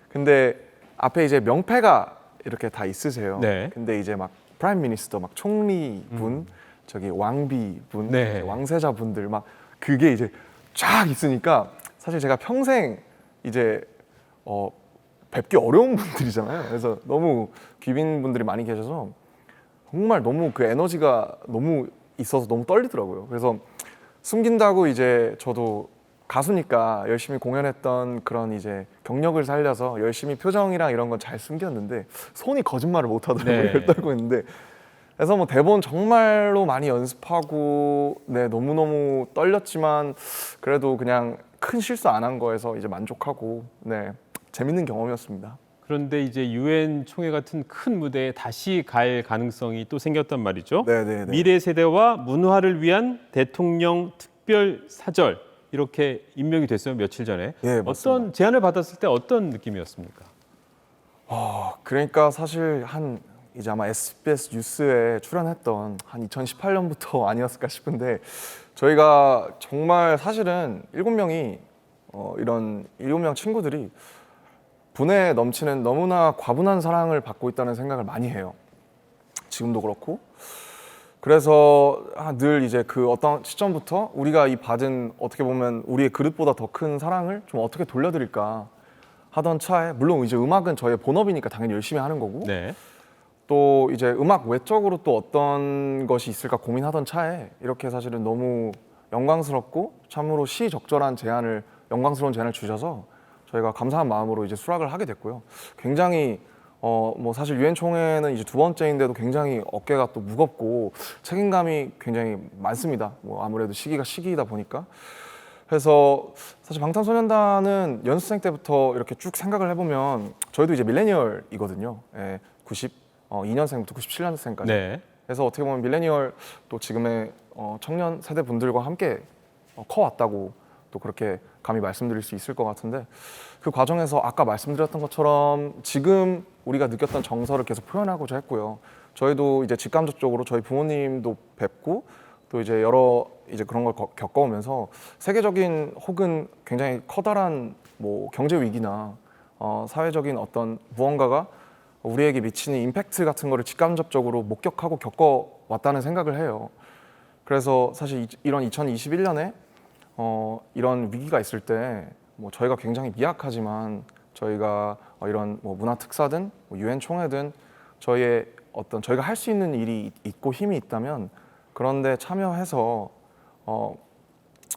근데 앞에 이제 명패가 이렇게 다 있으세요. 네. 근데 이제 막 프라임 미니스터, 막 총리분, 저기 왕비분, 네. 왕세자분들 막 그게 이제 쫙 있으니까 사실 제가 평생 이제 뵙기 어려운 분들이잖아요. 그래서 너무 귀빈분들이 많이 계셔서 정말 너무 그 에너지가 너무 있어서 너무 떨리더라고요. 그래서 숨긴다고 이제 저도 가수니까 열심히 공연했던 그런 이제 경력을 살려서 열심히 표정이랑 이런 건 잘 숨겼는데 손이 거짓말을 못 하더라고요. 네. 떨고 있는데. 그래서 뭐 대본 정말로 많이 연습하고 네 너무너무 떨렸지만 그래도 그냥 큰 실수 안 한 거에서 이제 만족하고 네 재밌는 경험이었습니다. 그런데 이제 유엔 총회 같은 큰 무대에 다시 갈 가능성이 또 생겼단 말이죠. 네네네. 미래 세대와 문화를 위한 대통령 특별 사절 이렇게 임명이 됐어요. 며칠 전에. 예, 어떤 맞습니다. 제안을 받았을 때 어떤 느낌이었습니까? 그러니까 사실 이제 아마 SBS 뉴스에 출연했던 한 2018년부터 아니었을까 싶은데 저희가 정말 사실은 7명이 이런 7명 친구들이 분에 넘치는 너무나 과분한 사랑을 받고 있다는 생각을 많이 해요. 지금도 그렇고. 그래서 늘 이제 그 어떤 시점부터 우리가 이 받은 어떻게 보면 우리의 그릇보다 더 큰 사랑을 좀 어떻게 돌려드릴까 하던 차에, 물론 이제 음악은 저의 본업이니까 당연히 열심히 하는 거고 네. 또 이제 음악 외적으로 또 어떤 것이 있을까 고민하던 차에 이렇게 사실은 너무 영광스럽고 참으로 시적절한 영광스러운 제안을 주셔서 저희가 감사한 마음으로 이제 수락을 하게 됐고요. 굉장히 뭐 사실 유엔 총회는 이제 2번째인데도 굉장히 어깨가 또 무겁고 책임감이 굉장히 많습니다. 뭐 아무래도 시기이다 보니까. 그래서 사실 방탄소년단은 연습생 때부터 이렇게 쭉 생각을 해보면 저희도 이제 밀레니얼이거든요. 92년생부터 97년생까지. 네. 그래서 어떻게 보면 밀레니얼 또 지금의 청년 세대 분들과 함께 커왔다고 또 그렇게 감히 말씀드릴 수 있을 것 같은데, 그 과정에서 아까 말씀드렸던 것처럼 지금 우리가 느꼈던 정서를 계속 표현하고자 했고요. 저희도 이제 직간접적으로 저희 부모님도 뵙고 또 이제 여러 이제 그런 걸 겪어오면서 세계적인 혹은 굉장히 커다란 뭐 경제 위기나 사회적인 어떤 무언가가 우리에게 미치는 임팩트 같은 거를 직간접적으로 목격하고 겪어왔다는 생각을 해요. 그래서 사실 이런 2021년에 이런 위기가 있을 때 뭐 저희가 굉장히 미약하지만 저희가 이런 뭐 문화 특사든 뭐 유엔 총회든 저희가 할 수 있는 일이 있고 힘이 있다면 그런데 참여해서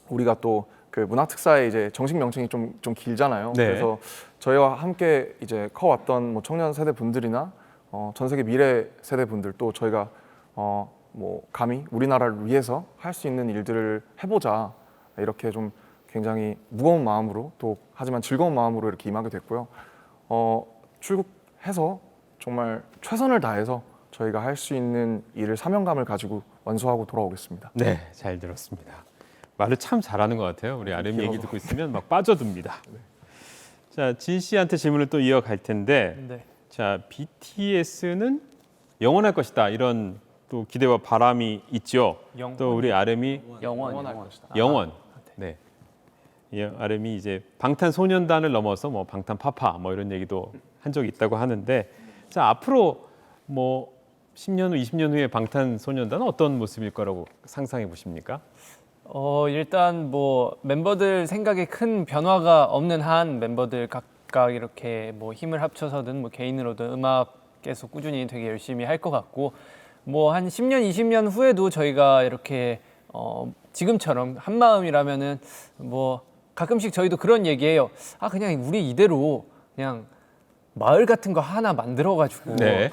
우리가 또 그 문화특사의 이제 정식 명칭이 좀 길잖아요. 네. 그래서 저희와 함께 이제 커왔던 뭐 청년 세대 분들이나 전 세계 미래 세대 분들 또 저희가 뭐 감히 우리나라를 위해서 할 수 있는 일들을 해보자 이렇게 좀 굉장히 무거운 마음으로 또 하지만 즐거운 마음으로 이렇게 임하게 됐고요. 출국해서 정말 최선을 다해서 저희가 할 수 있는 일을 사명감을 가지고 완수하고 돌아오겠습니다. 네, 잘 들었습니다. 말을 참 잘하는 것 같아요. 우리 아름이 얘기 듣고 있으면 막 빠져듭니다. 자, 진 씨한테 질문을 또 이어갈 텐데, 네. 자, BTS는 영원할 것이다 이런 또 기대와 바람이 있죠. 또 우리 아름이 영원. 네. 아름이 이제 방탄소년단을 넘어서 뭐 방탄파파 뭐 이런 얘기도 한 적이 있다고 하는데, 자 앞으로 뭐 10년 후, 20년 후에 방탄소년단은 어떤 모습일 거라고 상상해 보십니까? 일단 뭐 멤버들 생각에 큰 변화가 없는 한 멤버들 각각 이렇게 뭐 힘을 합쳐서든 뭐 개인으로든 음악 계속 꾸준히 되게 열심히 할 것 같고, 뭐 한 10년, 20년 후에도 저희가 이렇게 지금처럼 한 마음이라면은 뭐 가끔씩 저희도 그런 얘기해요. 아 그냥 우리 이대로 그냥 마을 같은 거 하나 만들어가지고 네.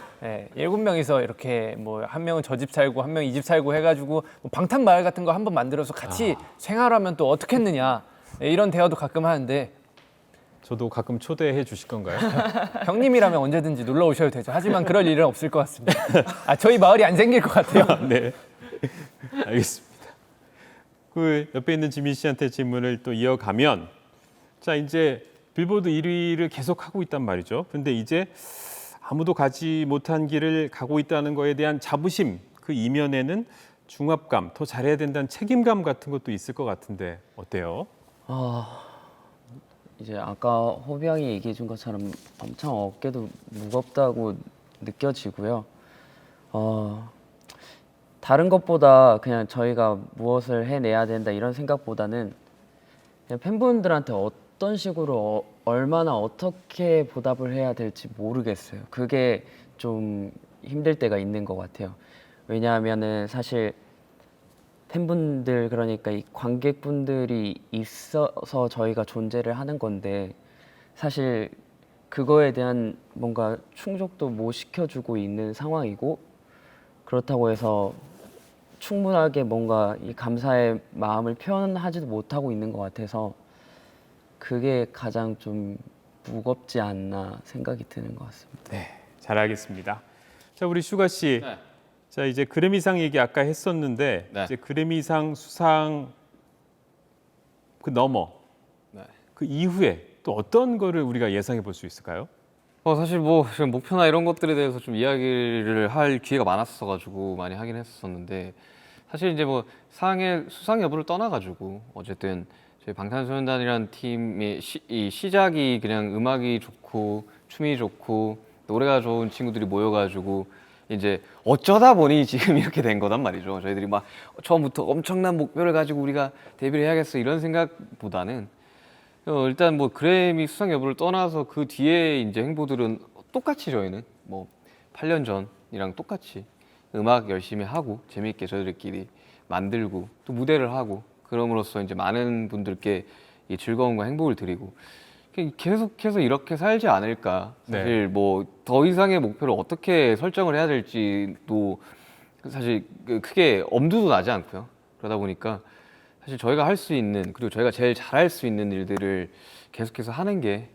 7명이서 이렇게 뭐 한 명은 저 집 살고 한 명 이 집 살고 해가지고 뭐 방탄 마을 같은 거 한번 만들어서 같이 생활하면 또 어떻겠느냐 이런 대화도 가끔 하는데 저도 가끔 초대해 주실 건가요? 형님이라면 언제든지 놀러 오셔도 되죠. 하지만 그럴 일은 없을 것 같습니다. 저희 마을이 안 생길 것 같아요. 네, 알겠습니다. 그 옆에 있는 지민 씨한테 질문을 또 이어가면, 자 이제 빌보드 1위를 계속 하고 있단 말이죠. 근데 이제 아무도 가지 못한 길을 가고 있다는 거에 대한 자부심, 그 이면에는 중압감, 더 잘해야 된다는 책임감 같은 것도 있을 것 같은데 어때요? 이제 아까 호비 형이 얘기해 준 것처럼 엄청 어깨도 무겁다고 느껴지고요. 다른 것보다 그냥 저희가 무엇을 해내야 된다 이런 생각보다는 그냥 팬분들한테 어떤 식으로 얼마나 어떻게 보답을 해야 될지 모르겠어요. 그게 좀 힘들 때가 있는 것 같아요. 왜냐하면은 사실 팬분들 그러니까 이 관객분들이 있어서 저희가 존재를 하는 건데 사실 그거에 대한 뭔가 충족도 못 시켜주고 있는 상황이고, 그렇다고 해서 충분하게 뭔가 이 감사의 마음을 표현하지도 못하고 있는 것 같아서 그게 가장 좀 무겁지 않나 생각이 드는 것 같습니다. 네, 잘 알겠습니다. 자 우리 슈가 씨, 네. 자 이제 그래미상 얘기 아까 했었는데 네. 이제 그래미상 수상 그 넘어 네. 그 이후에 또 어떤 거를 우리가 예상해 볼 수 있을까요? 사실 뭐 지금 목표나 이런 것들에 대해서 좀 이야기를 할 기회가 많았어가지고 많이 하긴 했었는데, 사실 이제 뭐 상의 수상 여부를 떠나가지고 어쨌든 저희 방탄소년단이라는 팀의 이 시작이 그냥 음악이 좋고 춤이 좋고 노래가 좋은 친구들이 모여가지고 이제 어쩌다 보니 지금 이렇게 된 거단 말이죠. 저희들이 막 처음부터 엄청난 목표를 가지고 우리가 데뷔를 해야겠어 이런 생각보다는 일단 뭐 그래미 수상 여부를 떠나서 그 뒤에 이제 행보들은 똑같이 저희는 뭐 8년 전이랑 똑같이 음악 열심히 하고 재미있게 저희들끼리 만들고 또 무대를 하고 그럼으로써 이제 많은 분들께 이 즐거움과 행복을 드리고 계속해서 이렇게 살지 않을까. 사실 뭐 더 이상의 목표를 어떻게 설정을 해야 될지도 사실 크게 엄두도 나지 않고요. 그러다 보니까 사실 저희가 할 수 있는, 그리고 저희가 제일 잘할 수 있는 일들을 계속해서 하는 게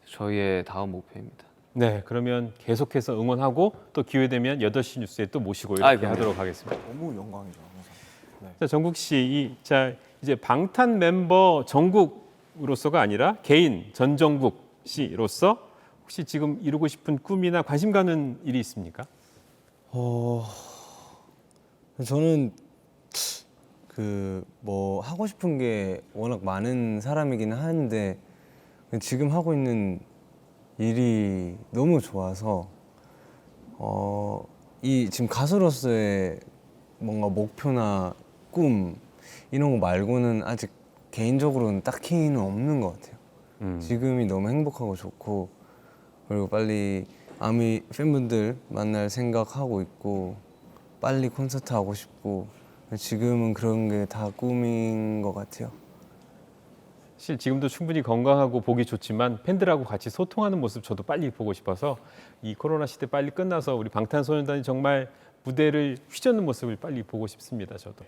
저희의 다음 목표입니다. 네, 그러면 계속해서 응원하고 또 기회 되면 8시 뉴스에 또 모시고 이렇게 그럼요. 하도록 하겠습니다. 너무 영광이죠. 항상. 네. 자, 정국 씨, 자 이제 방탄 멤버 정국으로서가 아니라 개인 전정국 씨로서 혹시 지금 이루고 싶은 꿈이나 관심 가는 일이 있습니까? 저는 그 뭐 하고 싶은 게 워낙 많은 사람이긴 한데 지금 하고 있는 일이 너무 좋아서 이 지금 가수로서의 뭔가 목표나 꿈 이런 거 말고는 아직 개인적으로는 딱히는 없는 것 같아요. 지금이 너무 행복하고 좋고, 그리고 빨리 아미 팬분들 만날 생각하고 있고 빨리 콘서트 하고 싶고, 지금은 그런 게 다 꿈인 것 같아요. 사실 지금도 충분히 건강하고 보기 좋지만 팬들하고 같이 소통하는 모습 저도 빨리 보고 싶어서 이 코로나 시대 빨리 끝나서 우리 방탄소년단이 정말 무대를 휘젓는 모습을 빨리 보고 싶습니다. 저도.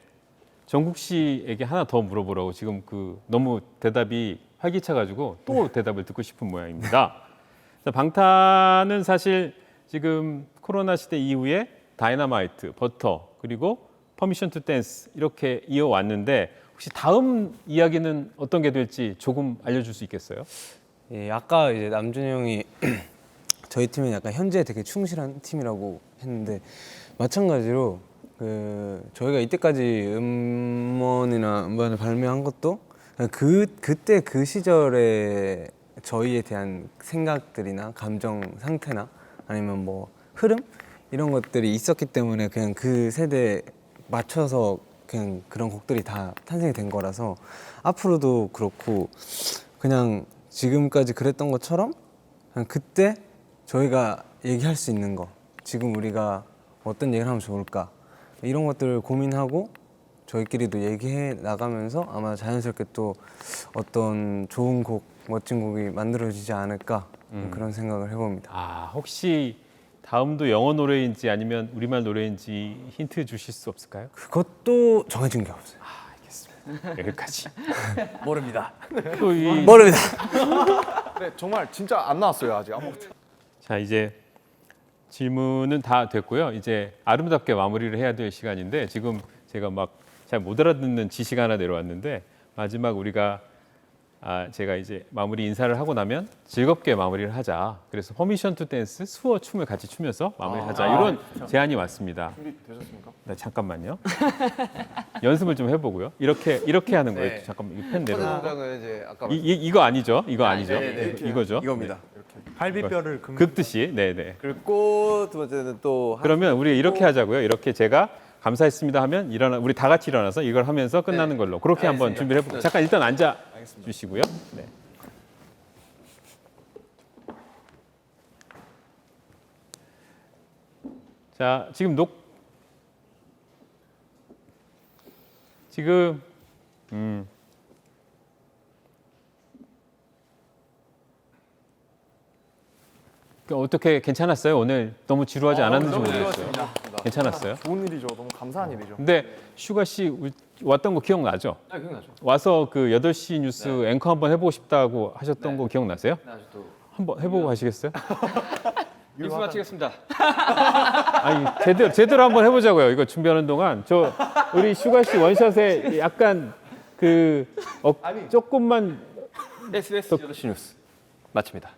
정국 씨에게 하나 더 물어보라고 지금 너무 대답이 활기차가지고 또 대답을 듣고 싶은 모양입니다. 자, 방탄은 사실 지금 코로나 시대 이후에 다이너마이트, 버터 그리고 퍼미션 투 댄스 이렇게 이어왔는데 혹시 다음 이야기는 어떤 게 될지 조금 알려줄 수 있겠어요? 예, 아까 이제 남준이 형이 저희 팀은 약간 현재에 되게 충실한 팀이라고 했는데 마찬가지로 저희가 이때까지 음원을 발매한 것도 그때 그 시절에 저희에 대한 생각들이나 감정 상태나 아니면 뭐 흐름 이런 것들이 있었기 때문에 그냥 그 세대에 맞춰서 그냥 그런 곡들이 다 탄생이 된 거라서 앞으로도 그렇고 그냥 지금까지 그랬던 것처럼 그냥 그때 저희가 얘기할 수 있는 거 지금 우리가 어떤 얘기를 하면 좋을까 이런 것들을 고민하고 저희끼리도 얘기해 나가면서 아마 자연스럽게 또 어떤 좋은 곡, 멋진 곡이 만들어지지 않을까 그런 생각을 해봅니다. 아, 혹시 다음도 영어 노래인지 아니면 우리말 노래인지 힌트 주실 수 없을까요? 그것도 정해진 게 없어요. 알겠습니다. 여기까지. 모릅니다. 모릅니다. 네, 정말 진짜 안 나왔어요 아직 아무것도. 자, 이제 질문은 다 됐고요. 이제 아름답게 마무리를 해야 될 시간인데 지금 제가 막 잘 못 알아듣는 지시가 하나 내려왔는데 마지막 우리가 제가 이제 마무리 인사를 하고 나면 즐겁게 마무리를 하자. 그래서 퍼미션 투 댄스 수어 춤을 같이 추면서 마무리하자. 이런 제안이 왔습니다. 준비되셨습니까? 네, 잠깐만요. 연습을 좀 해보고요. 이렇게 하는 거예요. 네. 잠깐만 이 펜 내려. 동작은 이제 아까 이거 아니죠? 이거 아니죠? 이거죠? 이겁니다. 갈비뼈를 긋듯이. 네네. 그리고 두 번째는 또 그러면 우리 이렇게 하자고요. 이렇게 제가 감사했습니다 하면 우리 다 같이 일어나서 이걸 하면서 끝나는 걸로 그렇게 한번 준비를 해볼게요. 잠깐 일단 앉아 주시고요. 네. 자, 지금 어떻게 괜찮았어요? 오늘 너무 지루하지 않았는지 모르겠어요. 괜찮았어요? 좋은 일이죠. 너무 감사한 일이죠. 근데 슈가 씨 왔던 거 기억나죠? 아, 기억나죠. 와서 그 8시 뉴스 앵커 한번 해보고 싶다고 하셨던 거 기억나세요? 네, 아직도 한번 해보고 가시겠어요? 뉴스 마치겠습니다. 아니 제대로 한번 해보자고요. 이거 준비하는 동안 우리 슈가 씨 원샷에 약간 조금만 SBS 8시 뉴스 마칩니다.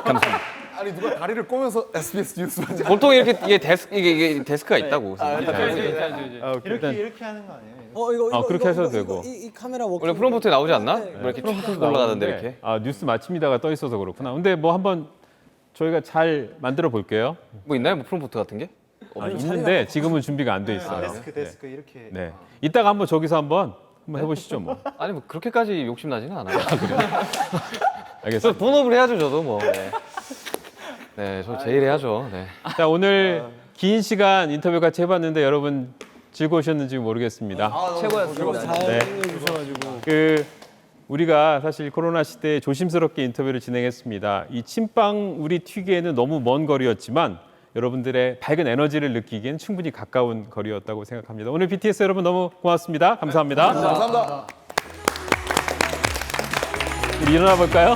감사합니다. 아니 누가 다리를 꼬면서 SBS 뉴스 맞아. 보통 이게 데스크가 있다고. 이렇게 하는 거 아니에요? 그렇게 하셔도 되고. 이 카메라 워킹 원래 프롬프트에 나오지 않나? 뭐 이렇게 쭉 올라가던데 이렇게. 뉴스 마칩니다가 떠 있어서 그렇구나. 근데 뭐 한번 저희가 잘 만들어 볼게요. 뭐 있나요? 뭐 프롬프트 같은 게? 있는데 지금은 준비가 안 돼 있어요. 데스크 이렇게. 네. 이따가 한번 저기서 한번 해보시죠 뭐. 아니 뭐 그렇게까지 욕심 나지는 않아요. 알겠습니다. 본업을 해야죠 저도 뭐. 네, 저 제일 해야죠. 네. 자, 오늘 긴 시간 인터뷰 같이 해봤는데 여러분 즐거우셨는지 모르겠습니다. 최고였습니다. 네. 우리가 사실 코로나 시대에 조심스럽게 인터뷰를 진행했습니다. 이 침빵 우리 튀기에는 너무 먼 거리였지만 여러분들의 밝은 에너지를 느끼기엔 충분히 가까운 거리였다고 생각합니다. 오늘 BTS 여러분 너무 고맙습니다. 감사합니다. 감사합니다. 우리 일어나 볼까요?